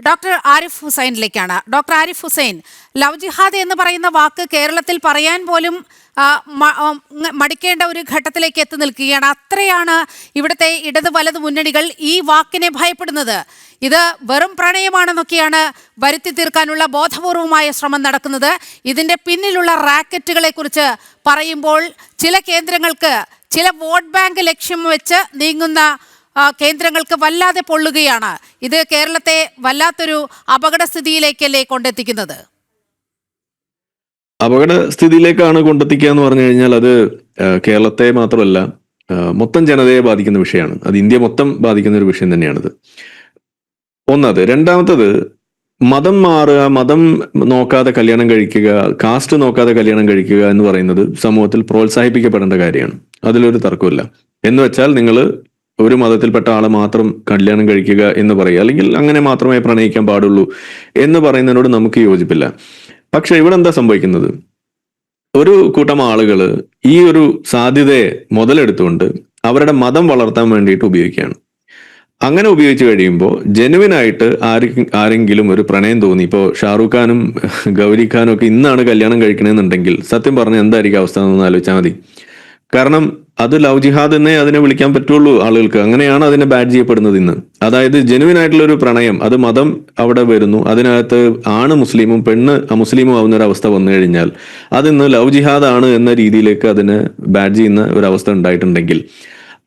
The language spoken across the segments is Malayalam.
ഡോക്ടർ ആരിഫ് ഹുസൈനിലേക്കാണ്. Doctor Arif Hussain, love jihad എന്ന് പറയുന്ന വാക്ക് കേരളത്തിൽ പറയാൻ പോലും മടിക്കേണ്ട ഒരു ഘട്ടത്തിലേക്ക് എത്തി നിൽക്കുകയാണ്. അത്രയാണ് ഇവിടുത്തെ ഇടത് വലത് മുന്നണികൾ ഈ വാക്കിനെ ഭയപ്പെടുന്നത്. ഇത് വെറും പ്രണയമാണെന്നൊക്കെയാണ് വരുത്തി തീർക്കാനുള്ള ബോധപൂർവമായ ശ്രമം നടക്കുന്നത്. ഇതിൻ്റെ പിന്നിലുള്ള റാക്കറ്റുകളെ കുറിച്ച് പറയുമ്പോൾ ചില കേന്ദ്രങ്ങൾക്ക്, ചില വോട്ട് ബാങ്ക് ലക്ഷ്യം വെച്ച് നീങ്ങുന്ന കേന്ദ്രങ്ങൾക്ക് വല്ലാതെ പൊള്ളുകയാണ്. ഇത് കേരളത്തെ വല്ലാത്തൊരു അപകടസ്ഥിതിയിലേക്കല്ലേ കൊണ്ടെത്തിക്കുന്നത്? അപകടസ്ഥിതിയിലേക്കാണ് കൊണ്ടെത്തിക്കുക എന്ന് പറഞ്ഞു കഴിഞ്ഞാൽ അത് കേരളത്തെ മാത്രമല്ല മൊത്തം ജനതയെ ബാധിക്കുന്ന വിഷയമാണ്. അത് ഇന്ത്യ മൊത്തം ബാധിക്കുന്ന ഒരു വിഷയം തന്നെയാണിത്. ഒന്നത്. രണ്ടാമത്തത്, മതം മാറുക, മതം നോക്കാതെ കല്യാണം കഴിക്കുക, കാസ്റ്റ് നോക്കാതെ കല്യാണം കഴിക്കുക എന്ന് പറയുന്നത് സമൂഹത്തിൽ പ്രോത്സാഹിപ്പിക്കപ്പെടേണ്ട കാര്യമാണ്. അതിലൊരു തർക്കമില്ല. എന്ന് വെച്ചാൽ നിങ്ങൾ ഒരു മതത്തിൽപ്പെട്ട ആളെ മാത്രം കല്യാണം കഴിക്കുക എന്ന് പറയുക, അല്ലെങ്കിൽ അങ്ങനെ മാത്രമേ പ്രണയിക്കാൻ പാടുള്ളൂ എന്ന് പറയുന്നതിനോട് നമുക്ക് യോജിപ്പില്ല. പക്ഷെ ഇവിടെ എന്താ സംഭവിക്കുന്നത്? ഒരു കൂട്ടം ആളുകൾ ഈ ഒരു സാധ്യതയെ മുതലെടുത്തുകൊണ്ട് അവരുടെ മതം വളർത്താൻ വേണ്ടിയിട്ട് ഉപയോഗിക്കുകയാണ്. അങ്ങനെ ഉപയോഗിച്ച് കഴിയുമ്പോൾ ജെനുവിനായിട്ട് ആരെങ്കിലും ഒരു പ്രണയം തോന്നി, ഇപ്പോൾ ഷാറൂഖ് ഖാനും ഗൗരി ഖാനും ഒക്കെ ഇന്നാണ് കല്യാണം കഴിക്കണമെന്നുണ്ടെങ്കിൽ സത്യം പറഞ്ഞാൽ എന്തായിരിക്കും അവസ്ഥ എന്നൊന്ന് ആലോചിച്ചാൽ മതി. കാരണം അത് ലവ് ജിഹാദ് എന്നേ അതിനെ വിളിക്കാൻ പറ്റുള്ളൂ ആളുകൾക്ക്. അങ്ങനെയാണ് അതിനെ ബാഡ് ചെയ്യപ്പെടുന്നത് ഇന്ന്. അതായത് ജെനുവിൻ ആയിട്ടുള്ള ഒരു പ്രണയം, അത് മതം അവിടെ വരുന്നു, അതിനകത്ത് ആണ് മുസ്ലിമും പെണ്ണ് അമുസ്ലിമും ആവുന്ന ഒരു അവസ്ഥ വന്നു കഴിഞ്ഞാൽ അതിന്ന് ലവ് ജിഹാദ് ആണ് എന്ന രീതിയിലേക്ക് അതിനെ ബാഡ് ചെയ്യുന്ന ഒരു അവസ്ഥ ഉണ്ടായിട്ടുണ്ടെങ്കിൽ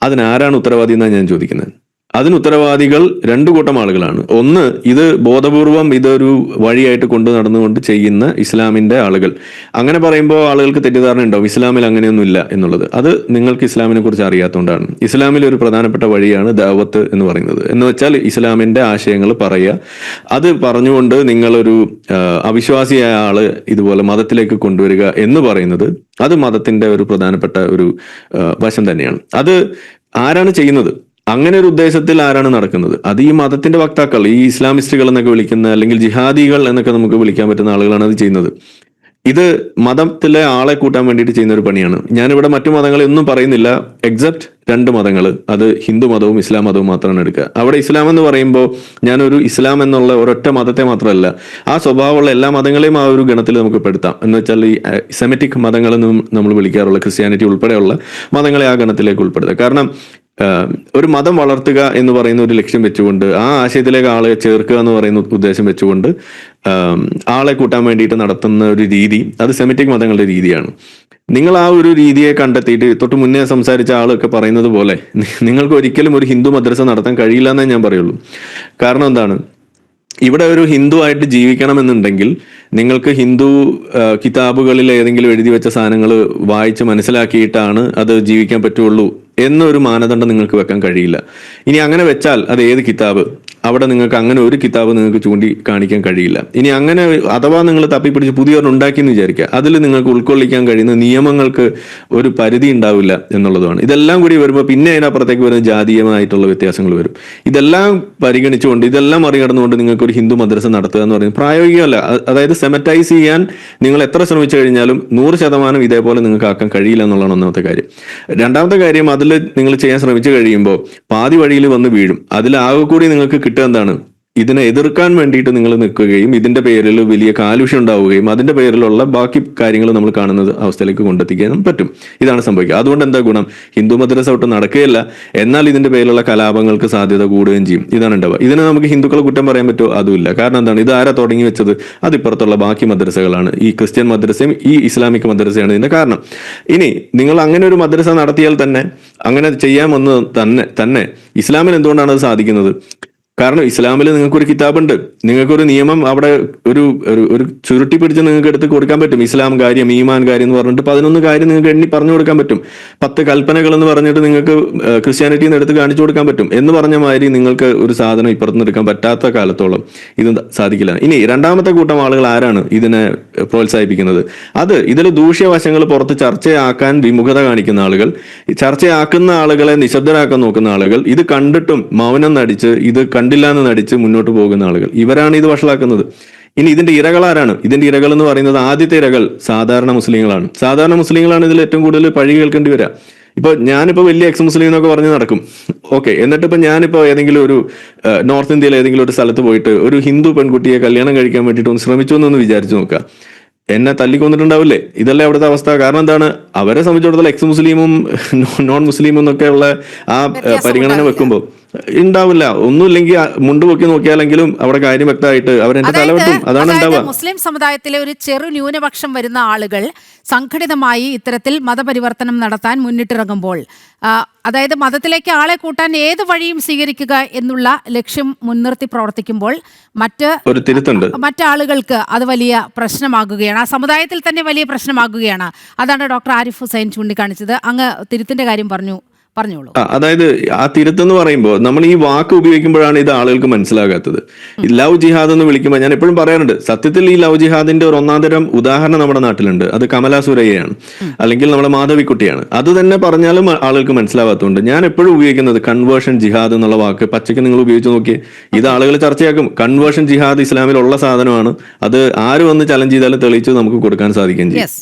അതിനാരാണ് ഉത്തരവാദി എന്നാണ് ഞാൻ ചോദിക്കുന്നത്. അതിന് ഉത്തരവാദികൾ രണ്ടു കൂട്ടം ആളുകളാണ്. ഒന്ന്, ഇത് ബോധപൂർവം ഇതൊരു വഴിയായിട്ട് കൊണ്ടു നടന്നുകൊണ്ട് ചെയ്യുന്ന ഇസ്ലാമിന്റെ ആളുകൾ. അങ്ങനെ പറയുമ്പോൾ ആളുകൾക്ക് തെറ്റിദ്ധാരണ ഉണ്ടാവും, ഇസ്ലാമിൽ അങ്ങനെയൊന്നുമില്ല എന്നുള്ളത്. അത് നിങ്ങൾക്ക് ഇസ്ലാമിനെ കുറിച്ച് അറിയാത്തതുകൊണ്ടാണ്. ഇസ്ലാമിൽ ഒരു പ്രധാനപ്പെട്ട വഴിയാണ് ദഅവത്ത് എന്ന് പറയുന്നത്. എന്ന് വെച്ചാൽ ഇസ്ലാമിന്റെ ആശയങ്ങൾ പറയുക. അത് പറഞ്ഞുകൊണ്ട് നിങ്ങളൊരു അവിശ്വാസിയായ ആള് ഇതുപോലെ മതത്തിലേക്ക് കൊണ്ടുവരിക എന്ന് പറയുന്നത് അത് മതത്തിന്റെ ഒരു പ്രധാനപ്പെട്ട ഒരു വശം തന്നെയാണ്. അത് ആരാണ് ചെയ്യുന്നത്? അങ്ങനെ ഒരു ഉദ്ദേശത്തിൽ ആരാണ് നടക്കുന്നത്? അത് ഈ മതത്തിന്റെ വക്താക്കൾ, ഈ ഇസ്ലാമിസ്റ്റുകൾ എന്നൊക്കെ വിളിക്കുന്ന, അല്ലെങ്കിൽ ജിഹാദികൾ എന്നൊക്കെ നമുക്ക് വിളിക്കാൻ പറ്റുന്ന ആളുകളാണ് അത് ചെയ്യുന്നത്. ഇത് മതത്തിലെ ആളെ കൂട്ടാൻ വേണ്ടിയിട്ട് ചെയ്യുന്ന ഒരു പണിയാണ്. ഞാനിവിടെ മറ്റു മതങ്ങളെ ഒന്നും പറയുന്നില്ല, എക്സെപ്റ്റ് രണ്ട് മതങ്ങൾ, അത് ഹിന്ദു മതവും ഇസ്ലാം മതവും മാത്രമാണ് എടുക്കുക. അവിടെ ഇസ്ലാം എന്ന് പറയുമ്പോൾ ഞാനൊരു ഇസ്ലാം എന്നുള്ള ഒരൊറ്റ മതത്തെ മാത്രമല്ല, ആ സ്വഭാവമുള്ള എല്ലാ മതങ്ങളെയും ആ ഒരു ഗണത്തിൽ നമുക്ക് പെടുത്താം. എന്ന് വെച്ചാൽ ഈ സെമിറ്റിക് മതങ്ങളെന്നും നമ്മൾ വിളിക്കാറുള്ള ക്രിസ്ത്യാനിറ്റി ഉൾപ്പെടെയുള്ള മതങ്ങളെ ആ ഗണത്തിലേക്ക് ഉൾപ്പെടുത്തുക. കാരണം ഒരു മതം വളർത്തുക എന്ന് പറയുന്ന ഒരു ലക്ഷ്യം വെച്ചുകൊണ്ട്, ആ ആശയത്തിലേക്ക് ആളെ ചേർക്കുക എന്ന് പറയുന്ന ഉദ്ദേശം വെച്ചുകൊണ്ട് ആളെ കൂട്ടാൻ വേണ്ടിയിട്ട് നടത്തുന്ന ഒരു രീതി, അത് സെമിറ്റിക് മതങ്ങളുടെ രീതിയാണ്. നിങ്ങൾ ആ ഒരു രീതിയെ കണ്ടെത്തിയിട്ട്, തൊട്ട് മുന്നേ സംസാരിച്ച ആളൊക്കെ പറയുന്നത് പോലെ, നിങ്ങൾക്ക് ഒരിക്കലും ഒരു ഹിന്ദു മദ്രസ നടത്താൻ കഴിയില്ല എന്നേ ഞാൻ പറയുള്ളൂ. കാരണം എന്താണ്? ഇവിടെ ഒരു ഹിന്ദു ആയിട്ട് ജീവിക്കണമെന്നുണ്ടെങ്കിൽ നിങ്ങൾക്ക് ഹിന്ദു കിതാബുകളിൽ ഏതെങ്കിലും എഴുതി വെച്ച സാധനങ്ങൾ വായിച്ച് മനസ്സിലാക്കിയിട്ടാണ് അത് ജീവിക്കാൻ പറ്റുള്ളൂ എന്നൊരു മാനദണ്ഡം നിങ്ങൾക്ക് വെക്കാൻ കഴിയില്ല. ഇനി അങ്ങനെ വെച്ചാൽ അത് ഏത് കിതാബ്? അവിടെ നിങ്ങൾക്ക് അങ്ങനെ ഒരു കിതാബ് നിങ്ങൾക്ക് ചൂണ്ടി കാണിക്കാൻ കഴിയില്ല. ഇനി അങ്ങനെ അഥവാ നിങ്ങൾ തപ്പിപ്പിടിച്ച് പുതിയൊരെണ്ണം ഉണ്ടാക്കിയെന്ന് വിചാരിക്കുക, അതിൽ നിങ്ങൾക്ക് ഉൾക്കൊള്ളിക്കാൻ കഴിയുന്ന നിയമങ്ങൾക്ക് ഒരു പരിധി ഉണ്ടാവില്ല എന്നുള്ളതാണ്. ഇതെല്ലാം കൂടി വരുമ്പോൾ പിന്നെ അതിനപ്പുറത്തേക്ക് വരുന്ന ജാതീയമായിട്ടുള്ള വ്യത്യാസങ്ങൾ വരും. ഇതെല്ലാം പരിഗണിച്ചുകൊണ്ട്, ഇതെല്ലാം മറികടന്നുകൊണ്ട് നിങ്ങൾക്ക് ഒരു ഹിന്ദു മദ്രസ നടത്തുക എന്ന് പറയുന്നത് പ്രായോഗികമല്ല. അതായത് സെമറ്റൈസ് ചെയ്യാൻ നിങ്ങൾ എത്ര ശ്രമിച്ചു കഴിഞ്ഞാലും 100% ഇതേപോലെ നിങ്ങൾക്ക് ആക്കാൻ കഴിയില്ല എന്നുള്ളതാണ് ഒന്നാമത്തെ കാര്യം. രണ്ടാമത്തെ കാര്യം, അതിൽ നിങ്ങൾ ചെയ്യാൻ ശ്രമിച്ചു കഴിയുമ്പോൾ പാതി വഴിയിൽ വന്ന് വീഴും. അതിലാകെ കൂടി നിങ്ങൾക്ക് കിട്ടുക എന്താണ്? ഇതിനെ എതിർക്കാൻ വേണ്ടിയിട്ട് നിങ്ങൾ നിൽക്കുകയും ഇതിന്റെ പേരിൽ വലിയ കാലുഷ്യം ഉണ്ടാവുകയും അതിന്റെ പേരിലുള്ള ബാക്കി കാര്യങ്ങൾ നമ്മൾ കാണുന്ന അവസ്ഥയിലേക്ക് കൊണ്ടെത്തിക്കാനും പറ്റും. ഇതാണ് സംഭവിക്കുക. അതുകൊണ്ട് എന്താ ഗുണം? ഹിന്ദു മദ്രസ ഒട്ടും നടക്കുകയില്ല, എന്നാൽ ഇതിന്റെ പേരിലുള്ള കലാപങ്ങൾക്ക് സാധ്യത കൂടുകയും ചെയ്യും. ഇതാണ് ഉണ്ടാവുക. ഇതിനെ നമുക്ക് ഹിന്ദുക്കളെ കുറ്റം പറയാൻ പറ്റുമോ? അതുമില്ല. കാരണം എന്താണ്? ഇത് ആരാ തുടങ്ങി വെച്ചത്? അതിപ്പുറത്തുള്ള ബാക്കി മദ്രസകളാണ്. ഈ ക്രിസ്ത്യൻ മദ്രസയും ഈ ഇസ്ലാമിക് മദ്രസയാണ് ഇതിന്റെ കാരണം. ഇനി നിങ്ങൾ അങ്ങനെ ഒരു മദ്രസ നടത്തിയാൽ തന്നെ, അങ്ങനെ ചെയ്യാമെന്ന് തന്നെ ഇസ്ലാമിന് എന്തുകൊണ്ടാണ് അത് സാധിക്കുന്നത്? കാരണം ഇസ്ലാമിൽ നിങ്ങൾക്കൊരു കിതാബുണ്ട്, നിങ്ങൾക്കൊരു നിയമം അവിടെ ഒരു ഒരു ചുരുട്ടി പിടിച്ച് നിങ്ങൾക്ക് എടുത്ത് കൊടുക്കാൻ പറ്റും. ഇസ്ലാം കാര്യം, ഈമാൻ കാര്യം എന്ന് പറഞ്ഞിട്ട് 11 കാര്യം നിങ്ങൾക്ക് എണ്ണി പറഞ്ഞു കൊടുക്കാൻ പറ്റും. 10 കൽപ്പനകൾ എന്ന് പറഞ്ഞിട്ട് നിങ്ങൾക്ക് ക്രിസ്ത്യാനിറ്റിയിൽ നിന്ന് എടുത്ത് കാണിച്ചു കൊടുക്കാൻ പറ്റും. എന്ന് പറഞ്ഞ മാതിരി നിങ്ങൾക്ക് ഒരു സാധനം ഇപ്പുറത്തുനിന്ന് എടുക്കാൻ പറ്റാത്ത കാലത്തോളം ഇത് സാധിക്കില്ല. ഇനി രണ്ടാമത്തെ കൂട്ടം ആളുകൾ ആരാണ് ഇതിനെ പ്രോത്സാഹിപ്പിക്കുന്നത്? അത് ഇതിൽ ദൂഷ്യവശങ്ങൾ പുറത്ത് ചർച്ചയാക്കാൻ വിമുഖത കാണിക്കുന്ന ആളുകൾ, ചർച്ചയാക്കുന്ന ആളുകളെ നിശബ്ദരാക്കാൻ നോക്കുന്ന ആളുകൾ, ഇത് കണ്ടിട്ടും മൗനം നടിച്ച്, ഇത് കണ്ടില്ല എന്ന് നടിച്ച് മുന്നോട്ട് പോകുന്ന ആളുകൾ, ഇവരാണ് ഇത് വഷളാക്കുന്നത്. ഇനി ഇതിന്റെ ഇരകൾ ആരാണ്? ഇതിന്റെ ഇരകൾ എന്ന് പറയുന്നത്, ആദ്യത്തെ ഇരകൾ സാധാരണ മുസ്ലിങ്ങളാണ്. സാധാരണ മുസ്ലിങ്ങളാണ് ഇതിൽ ഏറ്റവും കൂടുതൽ പഴി കേൾക്കേണ്ടി വരിക. ഇപ്പൊ ഞാനിപ്പോ വലിയ എക്സ് മുസ്ലിം എന്നൊക്കെ പറഞ്ഞ് നടക്കും. ഓക്കെ, എന്നിട്ട് ഇപ്പൊ ഞാനിപ്പോ ഏതെങ്കിലും ഒരു നോർത്ത് ഇന്ത്യയിൽ ഏതെങ്കിലും ഒരു സ്ഥലത്ത് പോയിട്ട് ഒരു ഹിന്ദു പെൺകുട്ടിയെ കല്യാണം കഴിക്കാൻ വേണ്ടിയിട്ട് ഒന്ന് ശ്രമിച്ചു എന്നൊന്ന് വിചാരിച്ചു നോക്കുക, എന്നെ തല്ലിക്കൊന്നിട്ടുണ്ടാവില്ലേ? ഇതല്ലേ അവിടുത്തെ അവസ്ഥ. കാരണം എന്താണ്, അവരെ സംബന്ധിച്ചിടത്തോളം എക്സ് മുസ്ലിമും നോൺ മുസ്ലിമും എന്നൊക്കെ ഉള്ള ആ പരിഗണന വെക്കുമ്പോൾ ഉണ്ടാവില്ല. ഒന്നുമില്ലെങ്കിൽ മുണ്ട് പൊക്കി നോക്കിയാലെങ്കിലും അവിടെ കാര്യം വ്യക്തമായിട്ട് അവരെന്റെ തലവെട്ടും. അതാണ് ഉണ്ടാവുക. മുസ്ലിം സമുദായത്തിലെ ഒരു ചെറു ന്യൂനപക്ഷം വരുന്ന ആളുകൾ സംഘടിതമായി ഇത്തരത്തിൽ മതപരിവർത്തനം നടത്താൻ മുന്നിട്ടിറങ്ങുമ്പോൾ, അതായത് മതത്തിലേക്ക് ആളെ കൂട്ടാൻ ഏത് വഴിയും സ്വീകരിക്കുക എന്നുള്ള ലക്ഷ്യം മുൻനിർത്തി പ്രവർത്തിക്കുമ്പോൾ മറ്റാളുകൾക്ക് അത് വലിയ പ്രശ്നമാകുകയാണ്, ആ സമുദായത്തിൽ തന്നെ വലിയ പ്രശ്നമാകുകയാണ്. അതാണ് ഡോക്ടർ ആരിഫ് ഹുസൈൻ ചൂണ്ടിക്കാണിച്ചത്. അങ്ങ് തിരുത്തിന്റെ കാര്യം പറഞ്ഞോളൂ. അതായത് ആ തിരുത്തെന്ന് പറയുമ്പോൾ നമ്മൾ ഈ വാക്ക് ഉപയോഗിക്കുമ്പോഴാണ് ഇത് ആളുകൾക്ക് മനസ്സിലാകാത്തത്. ലവ് ജിഹാദ് എന്ന് വിളിക്കുമ്പോൾ ഞാൻ എപ്പോഴും പറയാറുണ്ട്, സത്യത്തിൽ ഈ ലവ് ജിഹാദിന്റെ ഒരു ഒന്നാന്തരം ഉദാഹരണം നമ്മുടെ നാട്ടിലുണ്ട്. അത് കമലാ സുരയ്യയാണ്, അല്ലെങ്കിൽ നമ്മുടെ മാധവിക്കുട്ടിയാണ്. അത് തന്നെ പറഞ്ഞാലും ആളുകൾക്ക് മനസ്സിലാവാത്തതുകൊണ്ട് ഞാൻ എപ്പോഴും ഉപയോഗിക്കുന്നത് കൺവേർഷൻ ജിഹാദ് എന്നുള്ള വാക്ക്. പച്ചയ്ക്ക് നിങ്ങൾ ഉപയോഗിച്ച് നോക്കി, ഇത് ആളുകൾ ചർച്ചയാക്കും. കൺവേർഷൻ ജിഹാദ് ഇസ്ലാമിലുള്ള സാധനമാണ്. അത് ആര് വന്ന് ചലഞ്ച് ചെയ്താലും തെളിയിച്ച് നമുക്ക് കൊടുക്കാൻ സാധിക്കുകയും ചെയ്യും.